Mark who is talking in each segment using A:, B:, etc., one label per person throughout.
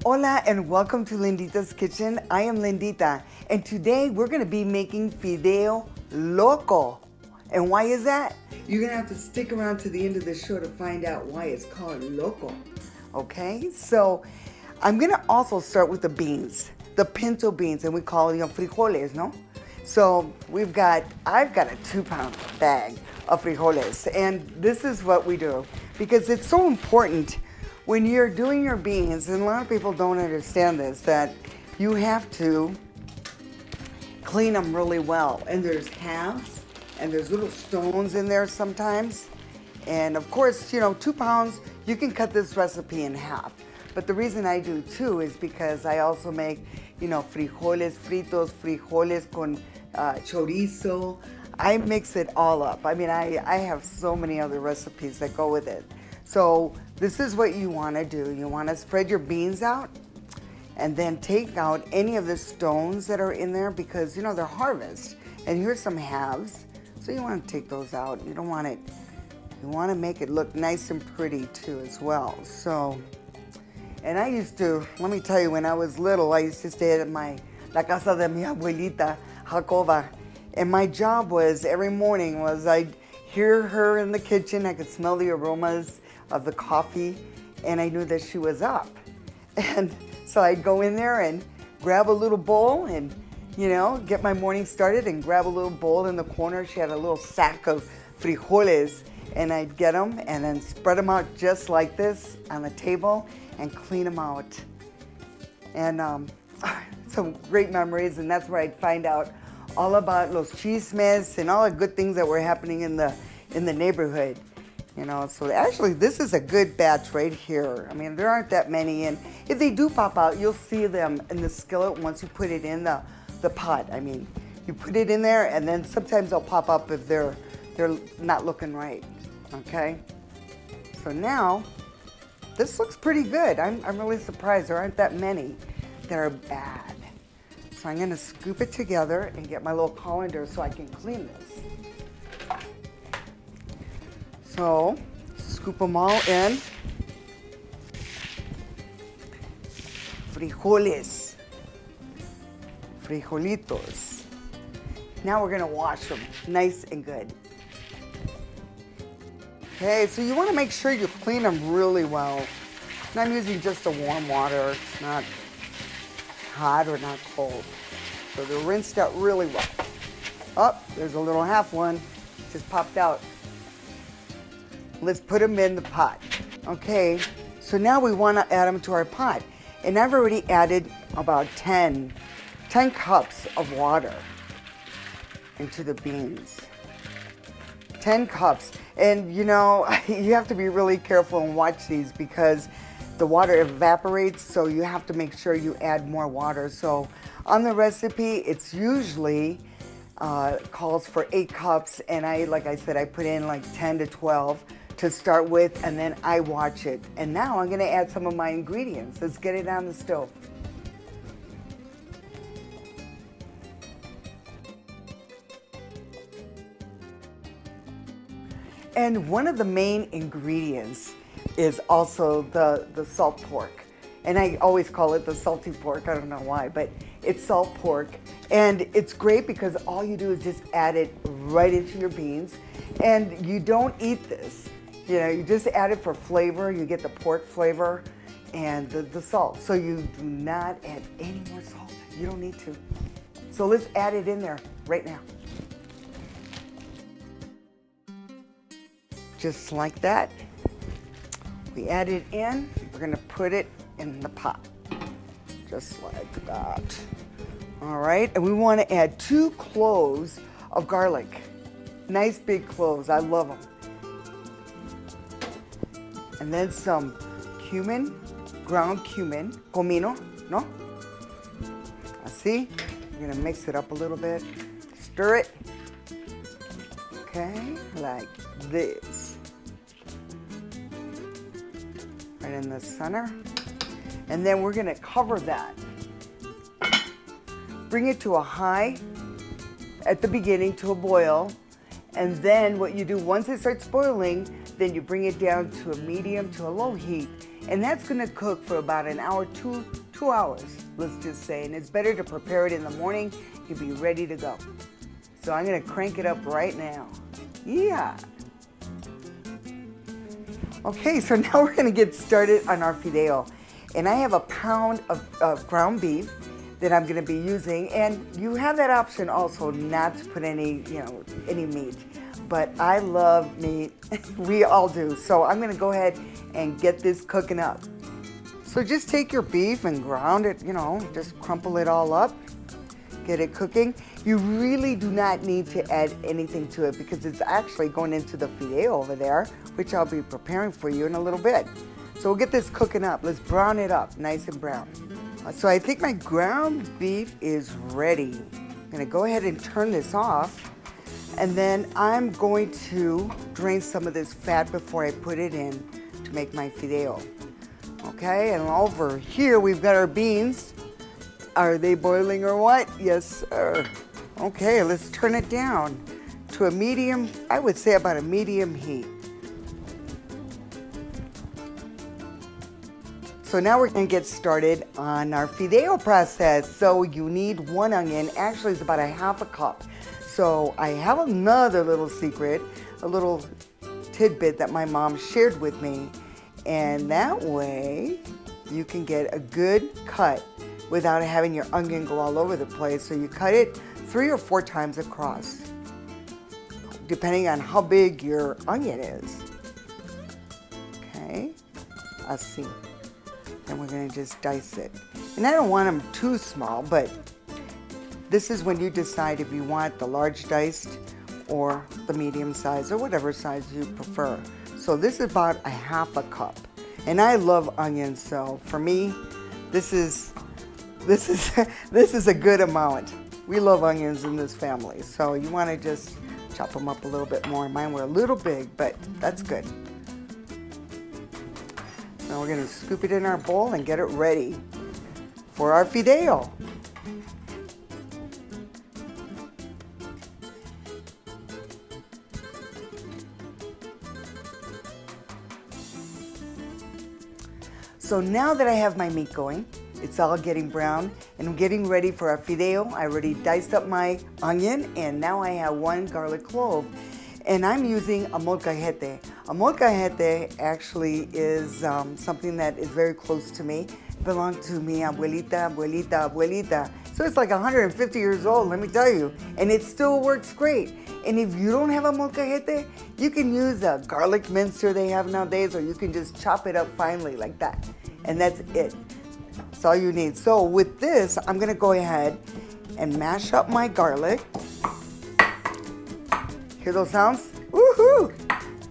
A: Hola and welcome to Lindita's Kitchen. I am Lindita and today we're going to be making fideo loco. And why is that? You're going to have to stick around to the end of the show to find out why it's called loco. Okay, so I'm going to also start with the beans, the pinto beans, and we call them frijoles, no? So I've got a 2-pound bag of frijoles, and this is what we do because it's so important when you're doing your beans, and a lot of people don't understand this, that you have to clean them really well. And there's halves, and there's little stones in there sometimes. And of course, 2 pounds, you can cut this recipe in half. But the reason I do 2 is because I also make, frijoles fritos, frijoles con chorizo. I mix it all up. I mean, I have so many other recipes that go with it. So this is what you want to do. You want to spread your beans out and then take out any of the stones that are in there because, they're harvest. And here's some halves. So you want to take those out. You don't want it, you want to make it look nice and pretty too as well. So, and I used to, let me tell you, when I was little, I used to stay at la casa de mi abuelita, Jacoba. And my job was, every morning was I'd hear her in the kitchen. I could smell the aromas of the coffee, and I knew that she was up. And so I'd go in there and grab a little bowl and, get my morning started and grab a little bowl in the corner. She had a little sack of frijoles, and I'd get them and then spread them out just like this on the table and clean them out. And some great memories, and that's where I'd find out all about los chismes and all the good things that were happening in the neighborhood. So actually this is a good batch right here. I mean, there aren't that many, and if they do pop out, you'll see them in the skillet once you put it in the pot. I mean, you put it in there and then sometimes they'll pop up if they're not looking right, okay? So now, this looks pretty good. I'm really surprised there aren't that many that are bad. So I'm gonna scoop it together and get my little colander so I can clean this. So, scoop them all in. Frijoles. Frijolitos. Now we're gonna wash them nice and good. Okay, so you wanna make sure you clean them really well. And I'm using just the warm water. It's not hot or not cold. So they're rinsed out really well. Oh, there's a little half one, just popped out. Let's put them in the pot. Okay, so now we want to add them to our pot. And I've already added about 10 cups of water into the beans. 10 cups. And you have to be really careful and watch these because the water evaporates, so you have to make sure you add more water. So on the recipe, it's usually calls for 8 cups, and like I said, I put in like 10 to 12 to start with, and then I watch it. And now I'm gonna add some of my ingredients. Let's get it on the stove. And one of the main ingredients is also the salt pork. And I always call it the salty pork, I don't know why, but it's salt pork. And it's great because all you do is just add it right into your beans. And you don't eat this. You just add it for flavor. You get the pork flavor and the salt. So you do not add any more salt. You don't need to. So let's add it in there right now. Just like that. We add it in. We're gonna put it in the pot. Just like that. All right, and we wanna add 2 cloves of garlic. Nice big cloves, I love them. And then some cumin, ground cumin, comino, no? Así. We're gonna mix it up a little bit. Stir it. Okay, like this. Right in the center. And then we're gonna cover that. Bring it to a high at the beginning to a boil. And then what you do, once it starts boiling, then you bring it down to a medium to a low heat. And that's gonna cook for about an hour, two hours, let's just say. And it's better to prepare it in the morning. You'll be ready to go. So I'm gonna crank it up right now. Yeah. Okay, so now we're gonna get started on our fideo. And I have a pound of ground beef that I'm gonna be using. And you have that option also not to put any meat. But I love meat, we all do. So I'm gonna go ahead and get this cooking up. So just take your beef and ground it, just crumple it all up, get it cooking. You really do not need to add anything to it because it's actually going into the fideo over there, which I'll be preparing for you in a little bit. So we'll get this cooking up. Let's brown it up, nice and brown. So I think my ground beef is ready. I'm gonna go ahead and turn this off. And then I'm going to drain some of this fat before I put it in to make my fideo. Okay, and over here we've got our beans. Are they boiling or what? Yes, sir. Okay, let's turn it down to a medium, I would say about a medium heat. So now we're gonna get started on our fideo process. So you need 1 onion, actually it's about a half a cup. So I have another little secret, a little tidbit that my mom shared with me. And that way you can get a good cut without having your onion go all over the place. So you cut it 3 or 4 times across, depending on how big your onion is. Okay, let's see. Then we're gonna just dice it. And I don't want them too small, but this is when you decide if you want the large diced or the medium size or whatever size you prefer. So this is about a half a cup. And I love onions, so for me, this is a good amount. We love onions in this family, so you want to just chop them up a little bit more. Mine were a little big, but that's good. Now we're gonna scoop it in our bowl and get it ready for our fideo. So now that I have my meat going, it's all getting brown and I'm getting ready for our fideo. I already diced up my onion and now I have 1 garlic clove. And I'm using a molcajete. A molcajete actually is something that is very close to me. It belonged to me, abuelita. So it's like 150 years old, let me tell you. And it still works great. And if you don't have a molcajete, you can use a garlic mincer they have nowadays, or you can just chop it up finely like that. And that's it. That's all you need. So with this, I'm gonna go ahead and mash up my garlic. Hear those sounds? Woohoo!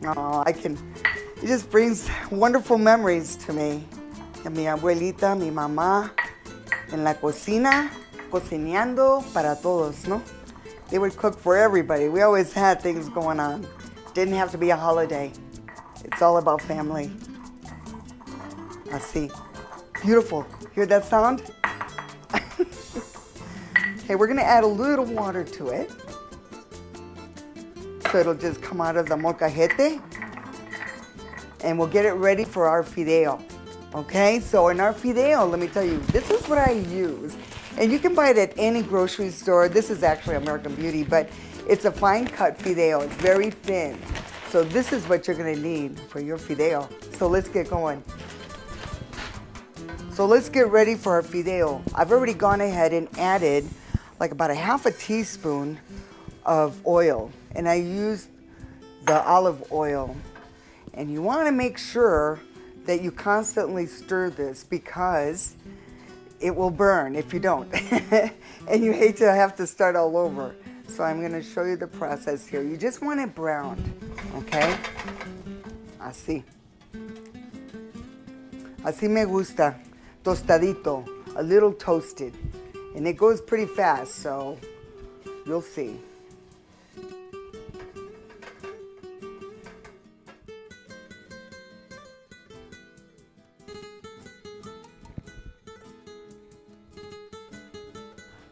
A: Oh, it just brings wonderful memories to me. De mi abuelita, mi mamá, en la cocina, cocinando para todos, no? They would cook for everybody. We always had things going on. Didn't have to be a holiday. It's all about family. Así. Beautiful. Hear that sound? Okay, we're gonna add a little water to it. So it'll just come out of the molcajete. And we'll get it ready for our fideo. Okay, so in our fideo, let me tell you, this is what I use. And you can buy it at any grocery store. This is actually American Beauty, but it's a fine cut fideo. It's very thin. So this is what you're gonna need for your fideo. So let's get going. So let's get ready for our fideo. I've already gone ahead and added like about a half a teaspoon of oil. And I used the olive oil. And you wanna make sure that you constantly stir this because it will burn if you don't. And you hate to have to start all over. So I'm gonna show you the process here. You just want it browned, okay? Así. Así me gusta, tostadito, a little toasted. And it goes pretty fast, so you'll see.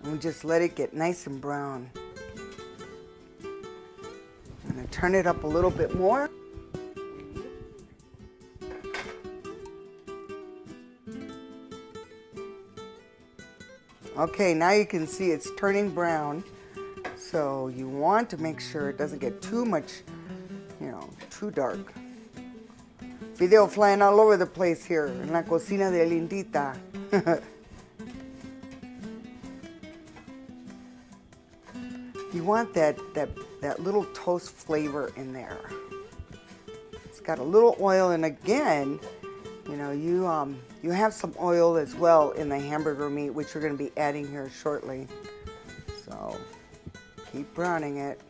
A: And we just let it get nice and brown. I'm gonna turn it up a little bit more. Okay, now you can see it's turning brown. So you want to make sure it doesn't get too much, too dark. Fideo flying all over the place here in la cocina de Lindita. You want that little toast flavor in there. It's got a little oil, and again, you have some oil as well in the hamburger meat, which you're going to be adding here shortly. So keep browning it.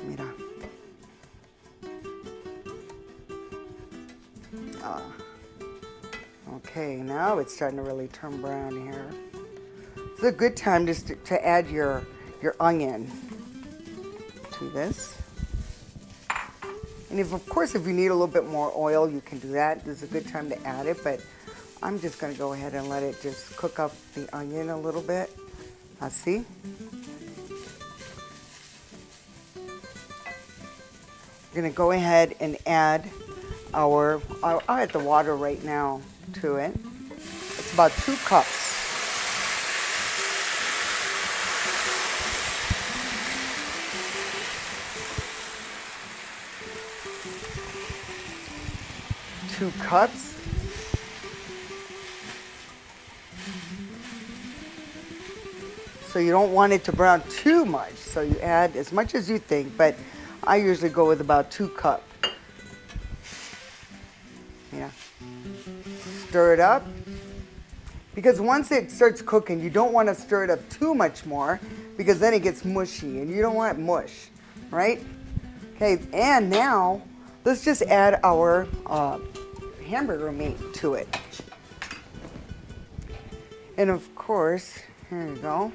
A: Mira. Okay, now it's starting to really turn brown here. It's a good time just to add your onion to this. And of course, if you need a little bit more oil, you can do that. This is a good time to add it, but I'm just going to go ahead and let it just cook up the onion a little bit. Así. We're going to go ahead and add I'll add the water right now to it. It's about 2 cups. So you don't want it to brown too much, so you add as much as you think, but I usually go with about 2 cups. Yeah. Stir it up, because once it starts cooking, you don't want to stir it up too much more, because then it gets mushy, and you don't want it mush, right? Okay, and now let's just add our hamburger meat to it. And of course, here you go.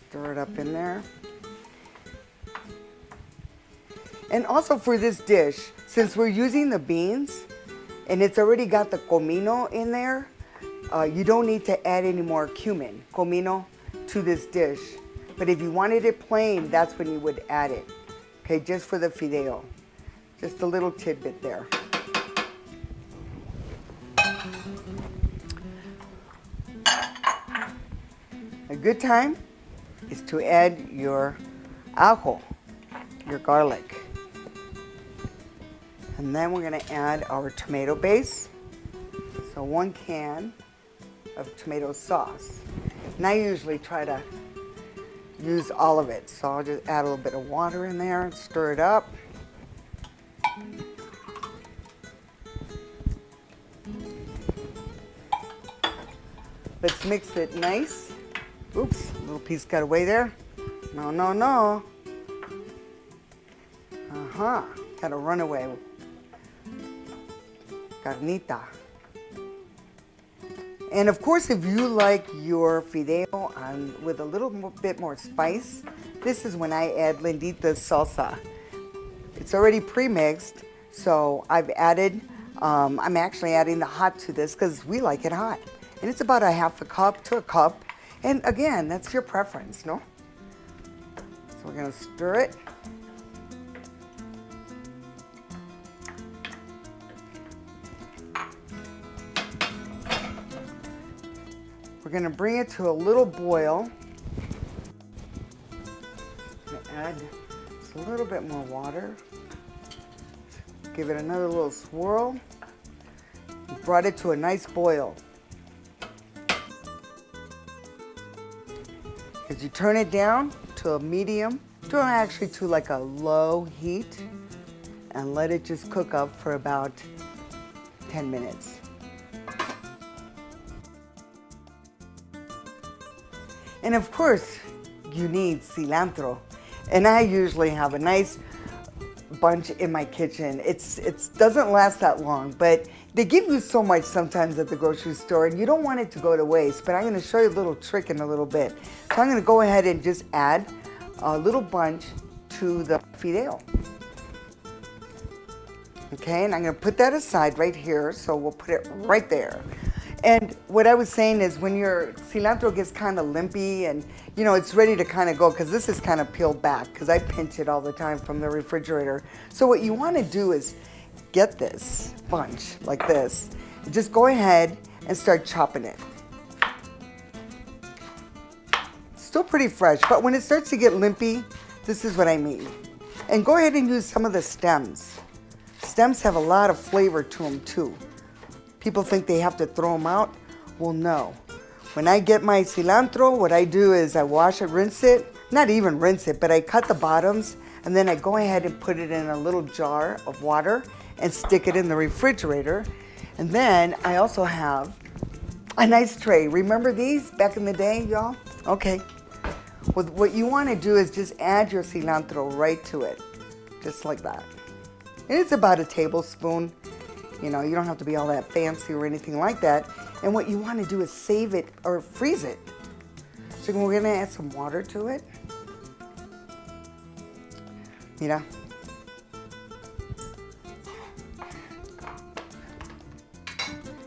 A: Stir it up in there. And also for this dish, since we're using the beans and it's already got the comino in there, you don't need to add any more cumin, comino, to this dish. But if you wanted it plain, that's when you would add it. Okay, just for the fideo. Just a little tidbit there. A good time is to add your ajo, your garlic. And then we're going to add our tomato base. So 1 can of tomato sauce. And I usually try to use all of it. So I'll just add a little bit of water in there and stir it up. Let's mix it nice. Oops, a little piece got away there. No, no, no. Got to run away. Carnita. And of course, if you like your fideo with a little bit more spice, this is when I add Lindita's salsa. It's already pre-mixed, so I've added, I'm actually adding the hot to this because we like it hot. And it's about a 1/2 cup to a cup. And again, that's your preference, no? So we're gonna stir it. We're gonna bring it to a little boil. I'm gonna add just a little bit more water. Give it another little swirl. Brought it to a nice boil. As you turn it down to a medium, to like a low heat, and let it just cook up for about 10 minutes. And of course, you need cilantro. And I usually have a nice bunch in my kitchen. It doesn't last that long, but they give you so much sometimes at the grocery store, and you don't want it to go to waste. But I'm going to show you a little trick in a little bit. So I'm going to go ahead and just add a little bunch to the fideo. Okay, and I'm going to put that aside right here, so we'll put it right there. And what I was saying is when your cilantro gets kind of limpy and, you know, it's ready to kind of go, because this is kind of peeled back, because I pinch it all the time from the refrigerator. So what you want to do is get this bunch like this. Just go ahead and start chopping it. Still pretty fresh, but when it starts to get limpy, this is what I mean. And go ahead and use some of the stems. Stems have a lot of flavor to them too. People think they have to throw them out. Well, no. When I get my cilantro, what I do is I wash it, rinse it. Not even rinse it, but I cut the bottoms and then I go ahead and put it in a little jar of water and stick it in the refrigerator. And then I also have a nice tray. Remember these back in the day, y'all? Okay. Well, what you want to do is just add your cilantro right to it, just like that. And it's about a tablespoon. You know, you don't have to be all that fancy or anything like that. And what you want to do is save it or freeze it. So we're going to add some water to it. Mira.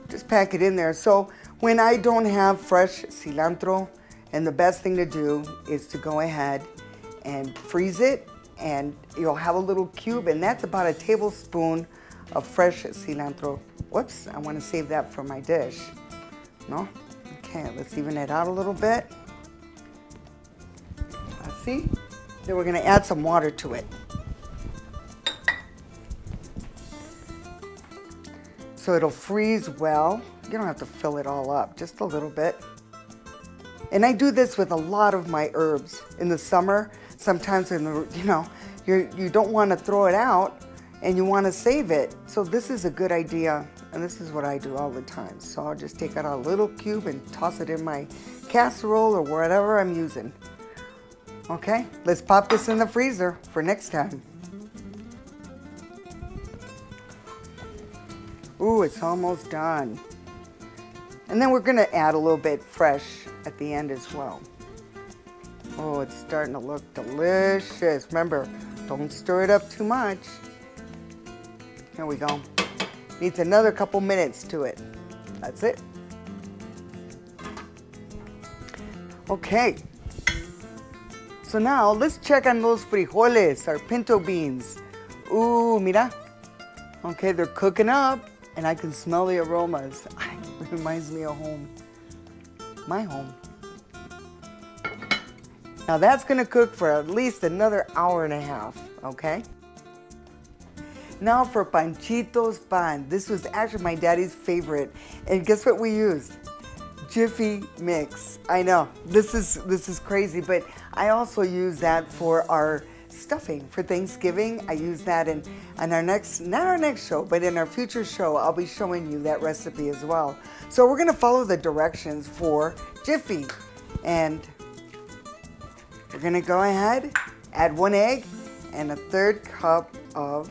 A: Just pack it in there. So when I don't have fresh cilantro, and the best thing to do is to go ahead and freeze it, and you'll have a little cube, and that's about a tablespoon of fresh cilantro. Whoops, I want to save that for my dish. No? Okay, let's even it out a little bit. See? Then we're going to add some water to it. So it'll freeze well. You don't have to fill it all up, just a little bit. And I do this with a lot of my herbs in the summer. Sometimes in the, you know, you don't want to throw it out and you want to save it. So this is a good idea, and this is what I do all the time. So I'll just take out a little cube and toss it in my casserole or whatever I'm using. Okay, let's pop this in the freezer for next time. Ooh, it's almost done. And then we're gonna add a little bit fresh at the end as well. Oh, it's starting to look delicious. Remember, don't stir it up too much. Here we go. Needs another couple minutes to it. That's it. Okay. So now let's check on those frijoles, our pinto beans. Ooh, mira. Okay, they're cooking up and I can smell the aromas. It reminds me of home. My home. Now that's gonna cook for at least another hour and a half, okay? Now for Panchito's pan. This was actually my daddy's favorite. And guess what we used? Jiffy mix. I know, this is crazy, but I also use that for our stuffing for Thanksgiving. I use that in our next, not our next show, but in our future show, I'll be showing you that recipe as well. So we're gonna follow the directions for Jiffy. And we're gonna go ahead, add 1 egg and a 1/3 cup of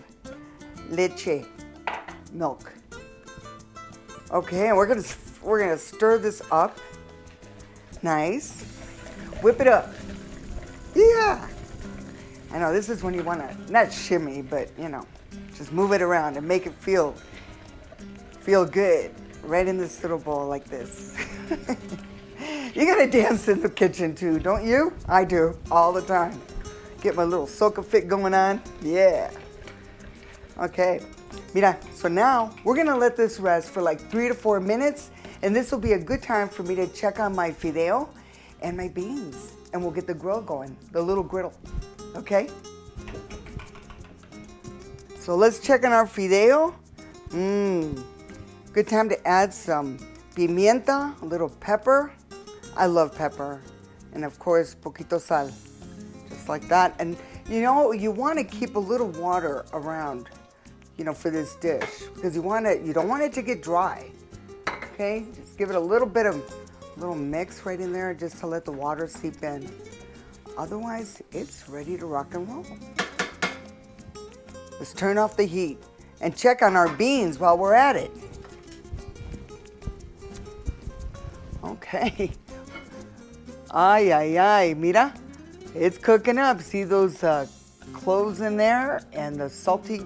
A: leche, milk. Okay, and we're gonna stir this up. Nice. Whip it up. Yeah. I know this is when you wanna, not shimmy, but you know, just move it around and make it feel good right in this little bowl like this. You gotta dance in the kitchen too, don't you? I do, all the time. Get my little soca fit going on. Yeah. Okay, mira, so now we're gonna let this rest for like 3 to 4 minutes, and this will be a good time for me to check on my fideo and my beans, and we'll get the grill going, the little griddle, okay? So let's check on our fideo. Good time to add some pimienta, a little pepper. I love pepper, and of course, poquito sal, just like that. And you know, you wanna keep a little water around, you know, for this dish, because you don't want it to get dry, okay? Just give it a little bit of, little mix right in there just to let the water seep in. Otherwise, it's ready to rock and roll. Let's turn off the heat and check on our beans while we're at it. Okay. Ay, ay, ay, mira, it's cooking up. See those cloves in there and the salty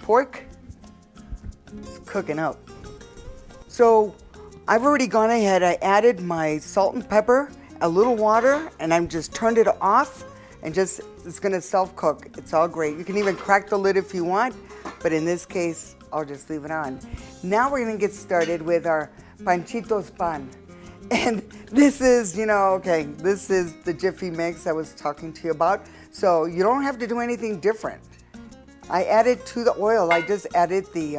A: pork? It's cooking up. So I've already gone ahead. I added my salt and pepper, a little water, and I'm just turned it off and just, it's gonna self-cook. It's all great. You can even crack the lid if you want, but in this case, I'll just leave it on. Now we're gonna get started with our Panchito's pan. And this is, okay, this is the Jiffy mix I was talking to you about. So you don't have to do anything different. I added to the oil, I just added the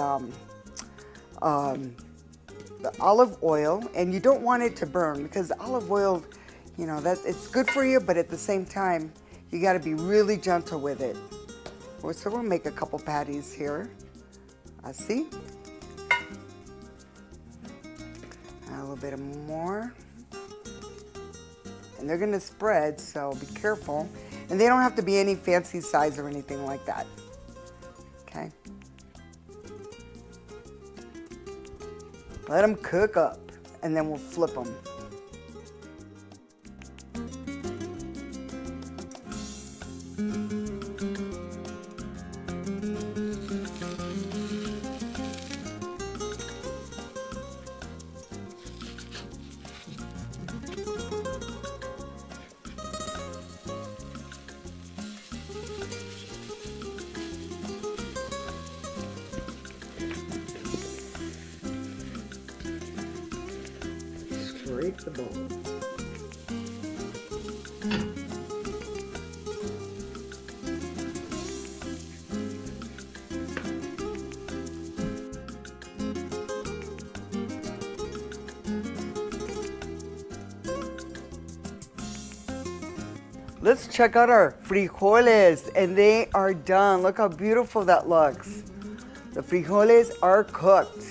A: olive oil, and you don't want it to burn because olive oil, that it's good for you, but at the same time, you got to be really gentle with it. So we'll make a couple patties here. See? A little bit more. And they're going to spread, so be careful. And they don't have to be any fancy size or anything like that. Okay? Let them cook up, and then we'll flip them. Scrape the bowl. Let's check out our frijoles, and they are done. Look how beautiful that looks. The frijoles are cooked.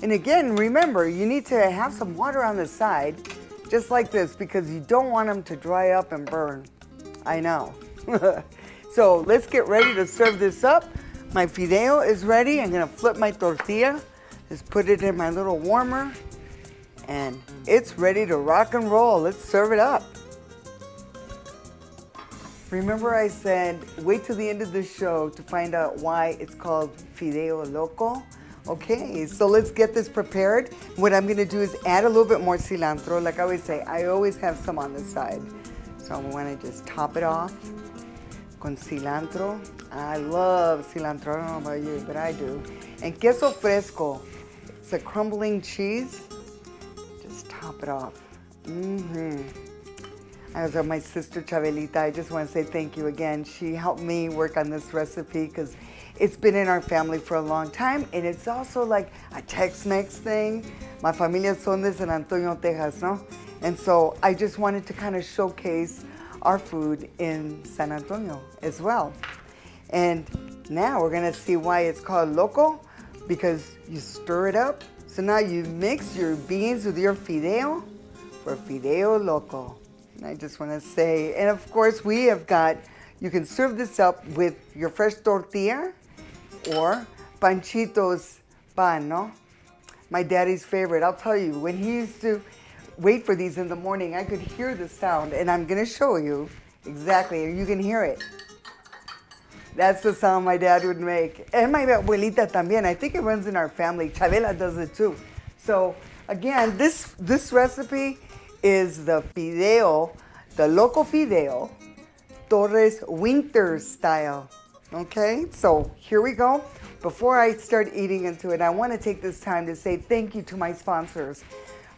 A: And again, remember, you need to have some water on the side, just like this, because you don't want them to dry up and burn. I know. So let's get ready to serve this up. My fideo is ready. I'm gonna flip my tortilla. Just put it in my little warmer, and it's ready to rock and roll. Let's serve it up. Remember I said, wait till the end of the show to find out why it's called Fideo Loco? Okay, so let's get this prepared. What I'm gonna do is add a little bit more cilantro. Like I always say, I always have some on the side. So I'm gonna just top it off con cilantro. I love cilantro, I don't know about you, but I do. And queso fresco, it's a crumbling cheese. Just top it off. I was with my sister Chabelita. I just want to say thank you again. She helped me work on this recipe because it's been in our family for a long time, and it's also like a Tex-Mex thing. My familia son de San Antonio, Texas, no? And so I just wanted to kind of showcase our food in San Antonio as well. And now we're gonna see why it's called Loco, because you stir it up. So now you mix your beans with your fideo for Fideo Loco. I just want to say, and of course we have got, you can serve this up with your fresh tortilla or Panchito's pan, no? My daddy's favorite. I'll tell you, when he used to wait for these in the morning, I could hear the sound, and I'm going to show you exactly. You can hear it. That's the sound my dad would make. And my abuelita también. I think it runs in our family. Chabela does it too. So again, this recipe is the fideo, the Loco Fideo, Torres Winter style. Okay, so here we go. Before I start eating into it, I want to take this time to say thank you to my sponsors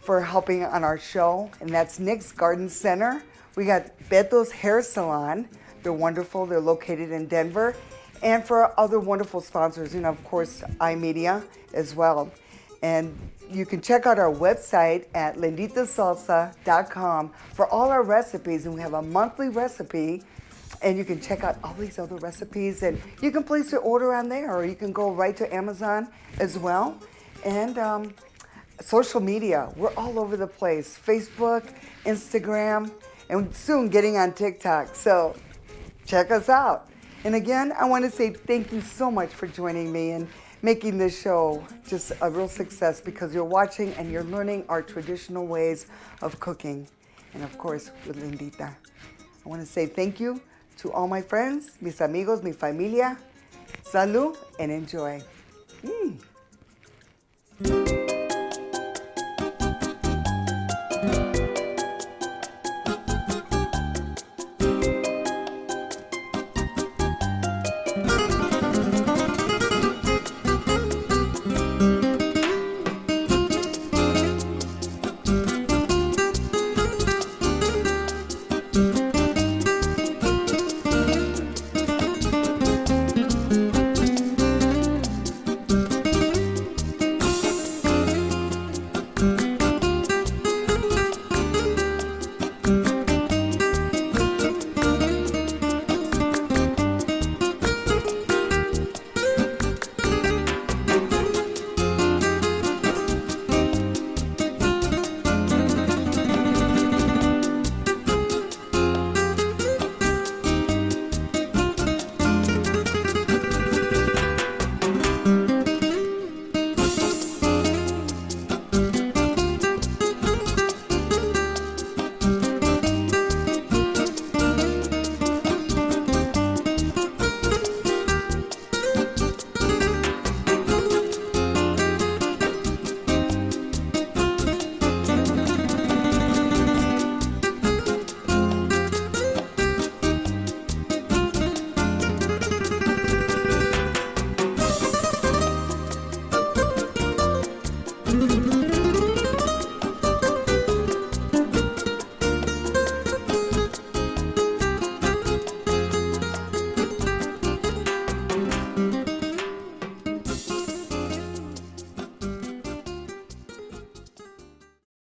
A: for helping on our show, and that's Nick's Garden Center. We got Beto's Hair Salon. They're wonderful. They're located in Denver. And for our other wonderful sponsors, and of course, iMedia as well. And you can check out our website at linditasalsa.com for all our recipes, and we have a monthly recipe, and you can check out all these other recipes, and you can place your order on there, or you can go right to Amazon as well. And social media, we're all over the place. Facebook, Instagram, and soon getting on TikTok. So check us out. And again, I want to say thank you so much for joining me and making this show just a real success, because you're watching and you're learning our traditional ways of cooking. And of course, with Lindita. I want to say thank you to all my friends, mis amigos, mi familia. Salud and enjoy.